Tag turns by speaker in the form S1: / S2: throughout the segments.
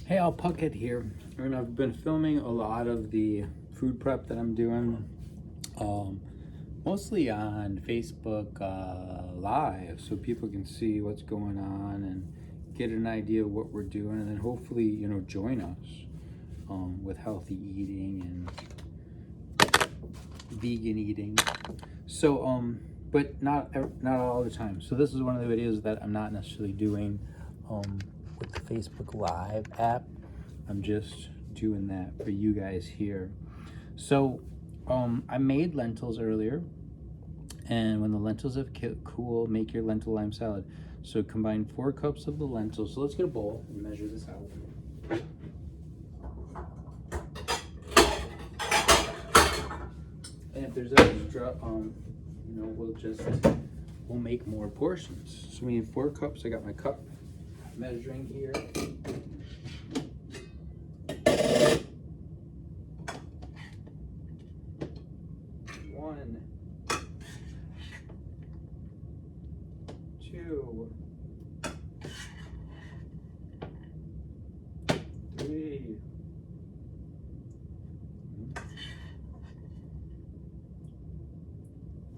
S1: Hey, I'll Puckett here, and I've been filming a lot of the food prep that I'm doing, mostly on Facebook Live, so people can see what's going on and get an idea of what we're doing, and then hopefully, join us with healthy eating and vegan eating. So, but not all the time. So this is one of the videos that I'm not necessarily doing with the Facebook Live app. I'm just doing that for you guys here. So I made lentils earlier, and when the lentils have cooled, make your lentil lime salad. So combine 4 cups of the lentils. So let's get a bowl and measure this out. And if there's extra, we'll make more portions. So we need 4 cups. I got my cup measuring here. One, 2, 3,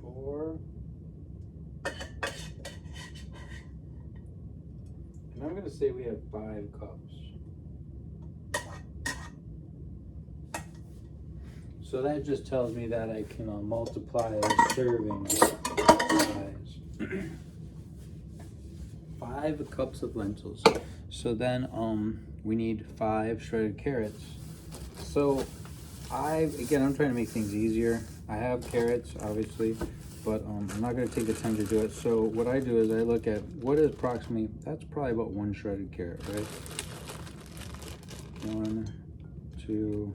S1: 4, and I'm gonna say we have 5 cups. So that just tells me that I can multiply the serving size. 5 cups of lentils. So then we need 5 shredded carrots. So I'm trying to make things easier. I have carrots, obviously, but I'm not going to take the time to do it. So what I do is I look at what is approximately, that's probably about 1 shredded carrot, right? 1, 2,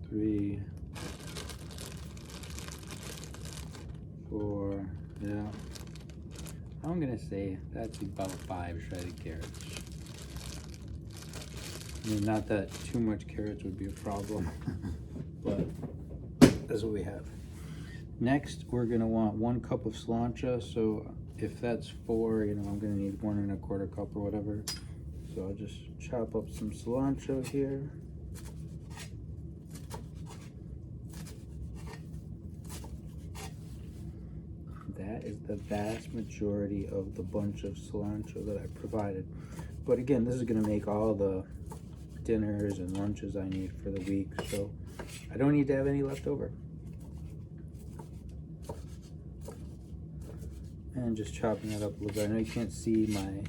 S1: 3, 4, yeah. I'm gonna say that's about 5 shredded carrots. I mean, not that too much carrots would be a problem, but that's what we have. Next, we're gonna want 1 cup of cilantro. So if that's 4, I'm gonna need 1 1/4 cup or whatever. So I'll just chop up some cilantro here. That is the vast majority of the bunch of cilantro that I provided. But again, this is going to make all the dinners and lunches I need for the week, so I don't need to have any left over. And just chopping that up a little bit. I know you can't see my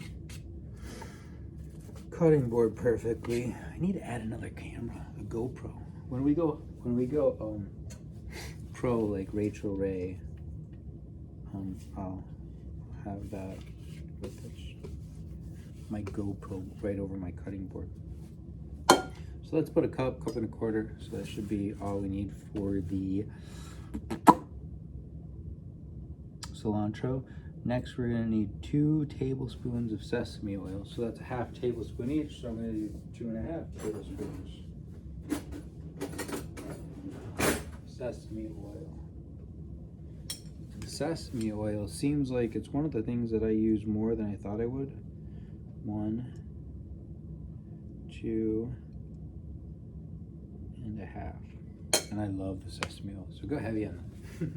S1: cutting board perfectly. I need to add another camera, a GoPro. When we go pro like Rachel Ray, I'll have that with my GoPro right over my cutting board. So let's put a cup 1/4. So that should be all we need for the cilantro. Next, we're gonna need 2 tablespoons of sesame oil. So that's a 1/2 tablespoon each. So I'm gonna do 2 1/2 tablespoons. Sesame oil. Sesame oil seems like it's one of the things that I use more than I thought I would. 1, 2 1/2, and I love the sesame oil, so go heavy on that.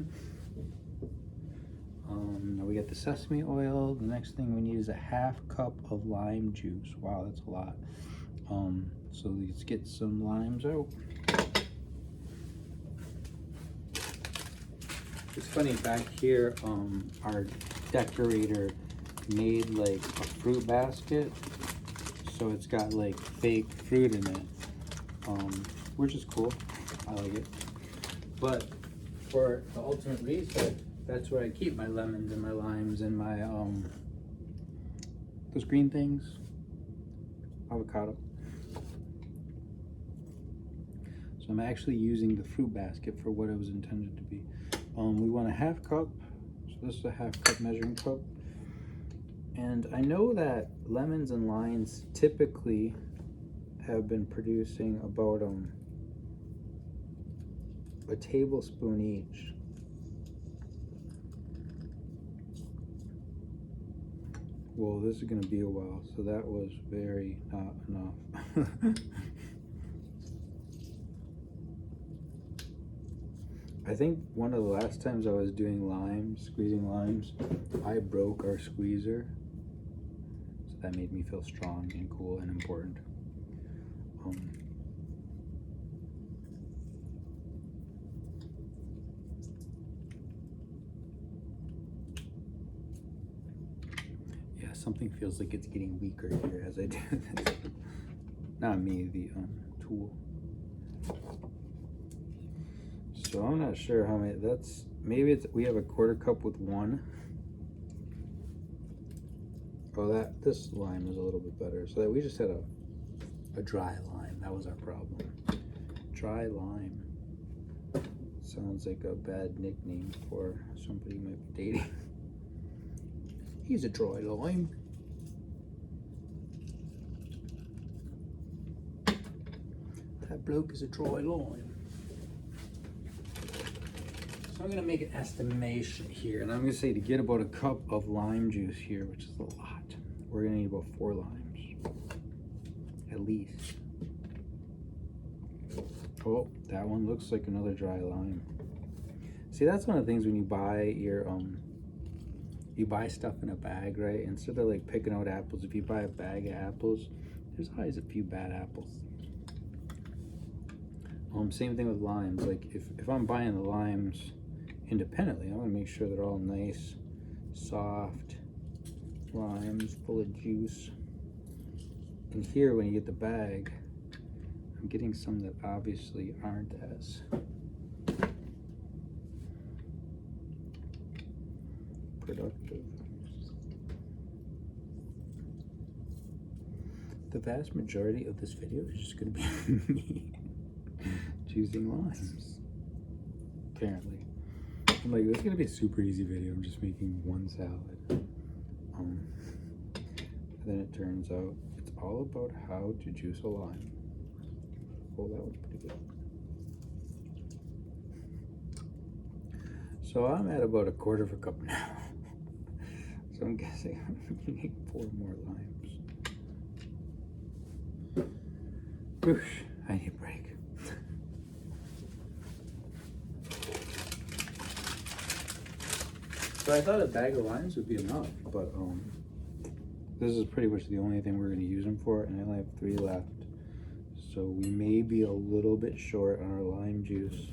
S1: Now we got the sesame oil. The next thing we need is a 1/2 cup of lime juice. Wow, that's a lot. So let's get some limes out. It's funny, back here, our decorator made like a fruit basket. So it's got like fake fruit in it, which is cool. I like it. But for the ultimate reset, that's where I keep my lemons and my limes and my, those green things, avocado. So I'm actually using the fruit basket for what it was intended to be. We want a 1/2 cup, so this is a 1/2 cup measuring cup. And I know that lemons and limes typically have been producing about a tablespoon each. Well, this is gonna be a while, so that was very not enough. I think one of the last times I was doing limes, squeezing limes, I broke our squeezer. So that made me feel strong and cool and important. Yeah, something feels like it's getting weaker here as I do this. Not me, the tool. So I'm not sure how many, that's, maybe it's, we have a quarter cup with one. Oh, this lime is a little bit better. So that we just had a dry lime. That was our problem. Dry lime. Sounds like a bad nickname for somebody you might be dating. He's a dry lime. That bloke is a dry lime. So I'm gonna make an estimation here, and I'm gonna say to get about a cup of lime juice here, which is a lot, we're gonna need about 4 limes, at least. Oh, that one looks like another dry lime. See, that's one of the things when you buy your you buy stuff in a bag, right? Instead of like picking out apples, if you buy a bag of apples, there's always a few bad apples. Same thing with limes. Like if I'm buying the limes independently, I want to make sure they're all nice, soft limes, full of juice. And here, when you get the bag, I'm getting some that obviously aren't as productive. The vast majority of this video is just going to be me choosing limes, apparently. I'm like, this is going to be a super easy video. I'm just making one salad. And then it turns out it's all about how to juice a lime. Oh, that was pretty good. So I'm at about a quarter of a cup now. So I'm guessing I'm need 4 more limes. Whoosh, I need a break. So I thought a bag of limes would be enough, but this is pretty much the only thing we're going to use them for, and I only have 3 left. So we may be a little bit short on our lime juice.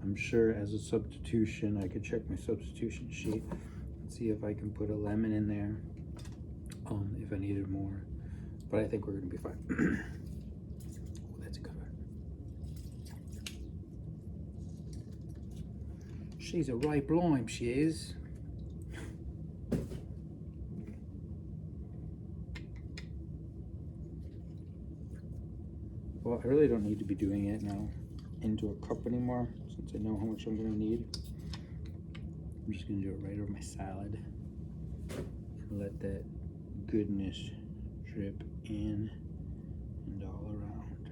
S1: I'm sure as a substitution, I could check my substitution sheet and see if I can put a lemon in there if I needed more. But I think we're going to be fine. Oh, that's a good one. She's a ripe lime, she is. Well, I really don't need to be doing it now into a cup anymore, since I know how much I'm gonna need. I'm just gonna do it right over my salad and let that goodness drip in and all around.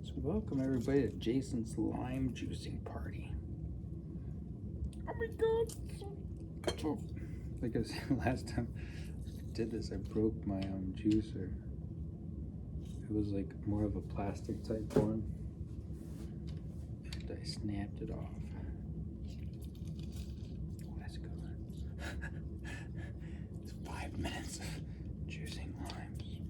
S1: So welcome everybody to Jason's lime juicing party. Oh my god! Oh. Like I said last time I did this, I broke my juicer. It was like more of a plastic type one, and I snapped it off. Oh, that's a good one. It's 5 minutes of juicing limes.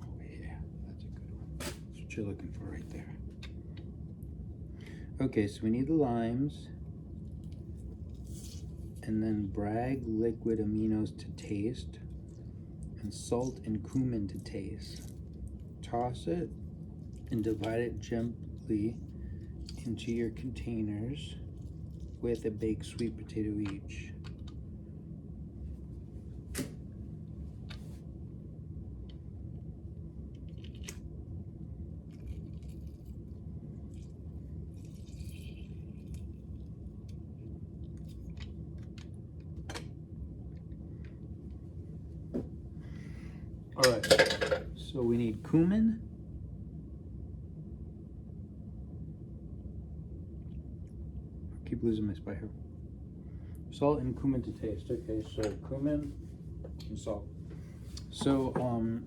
S1: Oh yeah, that's a good one. That's what you're looking for right there. Okay, so we need the limes. And then Bragg liquid aminos to taste, and salt and cumin to taste. Toss it and divide it gently into your containers with a baked sweet potato each. All right, so we need cumin, keep losing my spot here. Salt and cumin to taste. Okay, so cumin and salt. So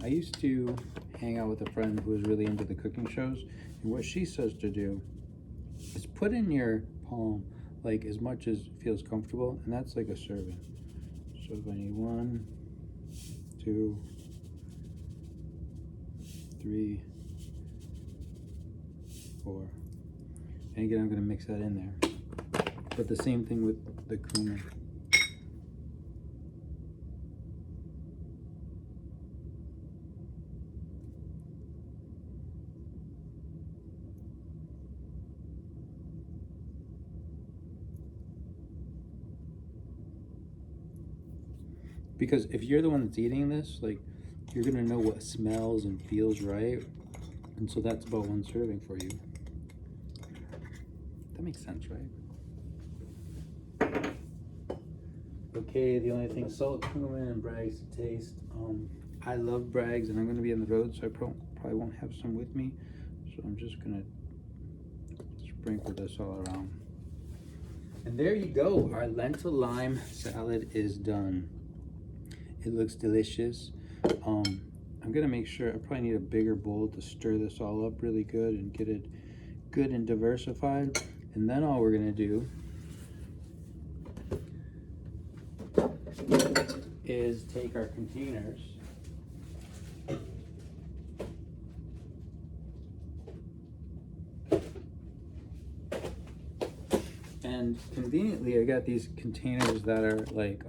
S1: I used to hang out with a friend who was really into the cooking shows, and what she says to do is put in your palm like as much as feels comfortable, and that's like a serving. So I need 1, 2, 3, 4. And again, I'm going to mix that in there. But the same thing with the cumin. Because if you're the one that's eating this, like, you're gonna know what smells and feels right. And so that's about 1 serving for you. That makes sense, right? Okay, the only thing, salt, cumin, and Bragg's to taste. I love Bragg's, and I'm gonna be on the road, so I probably won't have some with me. So I'm just gonna sprinkle this all around. And there you go, our lentil lime salad is done. It looks delicious. I'm gonna make sure, I probably need a bigger bowl to stir this all up really good and get it good and diversified. And then all we're gonna do is take our containers and conveniently I got these containers that are like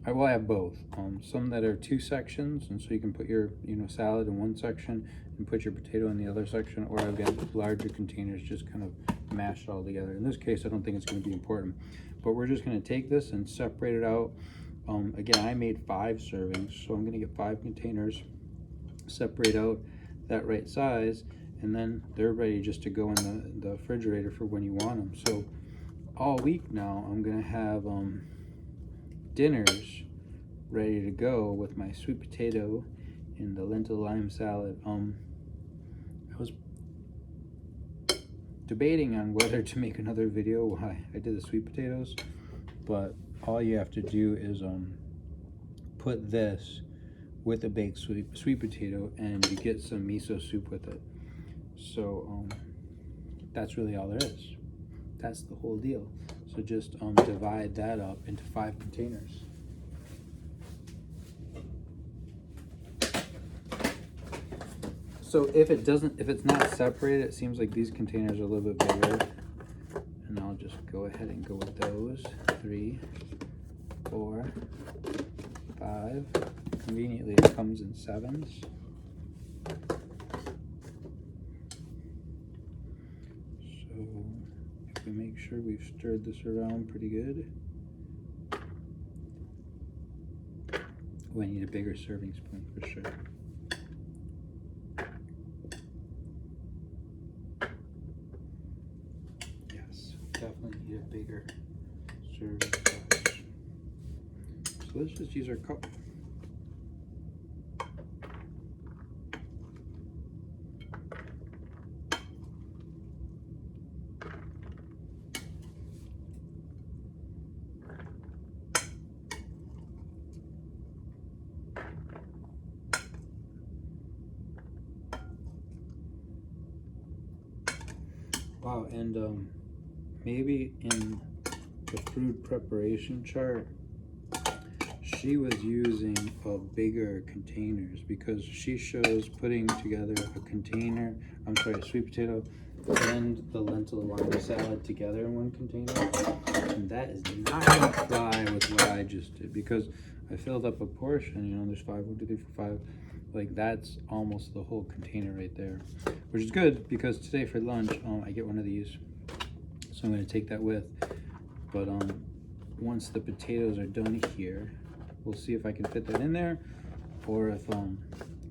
S1: I have both. Some that are 2 sections, and so you can put your salad in 1 section and put your potato in the other section, or I've got larger containers just kind of mashed all together. In this case, I don't think it's going to be important, but we're just going to take this and separate it out. Again, I made 5 servings, so I'm going to get 5 containers, separate out that right size, and then they're ready just to go in the refrigerator for when you want them. So all week now, I'm going to have dinners ready to go with my sweet potato and the lentil lime salad. I was debating on whether to make another video while I did the sweet potatoes, but all you have to do is put this with a baked sweet potato, and you get some miso soup with it. So that's really all there is. That's the whole deal. So just divide that up into 5 containers. So if it's not separated, it seems like these containers are a little bit bigger. And I'll just go ahead and go with those. 3, 4, 5. Conveniently, it comes in 7s. Make sure we've stirred this around pretty good. Oh, I need a bigger serving spoon for sure. Yes, definitely need a bigger serving size. So let's just use our cup. Wow, and maybe in the food preparation chart, she was using bigger containers, because she shows putting together a container, sweet potato and the lentil lime salad together in 1 container. And that is not gonna fly with what I just did, because I filled up a portion, there's 5, 1, 2, 3, 4, 5. Like, that's almost the whole container right there, which is good because today for lunch I get one of these, so I'm going to take that with. But once the potatoes are done here, we'll see if I can fit that in there, or if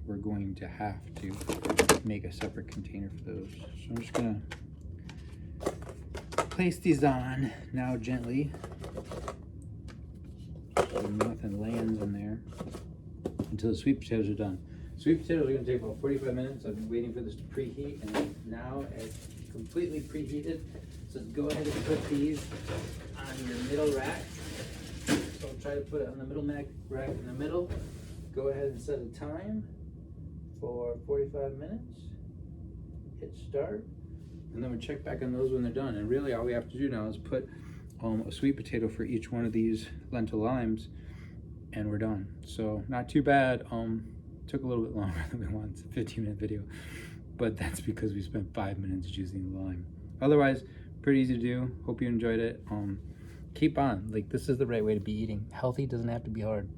S1: we're going to have to make a separate container for those. So I'm just going to place these on now gently so nothing lands in there until the sweet potatoes are done. Sweet potatoes are going to take about 45 minutes. I've been waiting for this to preheat, and now it's completely preheated. So go ahead and put these on your middle rack. So try to put it on the middle rack in the middle. Go ahead and set a time for 45 minutes. Hit start. And then we'll check back on those when they're done. And really all we have to do now is put a sweet potato for each one of these lentil limes, and we're done. So not too bad. Took a little bit longer than we wanted. It's a 15-minute video, but that's because we spent 5 minutes juicing the lime. Otherwise, pretty easy to do. Hope you enjoyed it. Keep on. Like, this is the right way to be eating. Healthy doesn't have to be hard.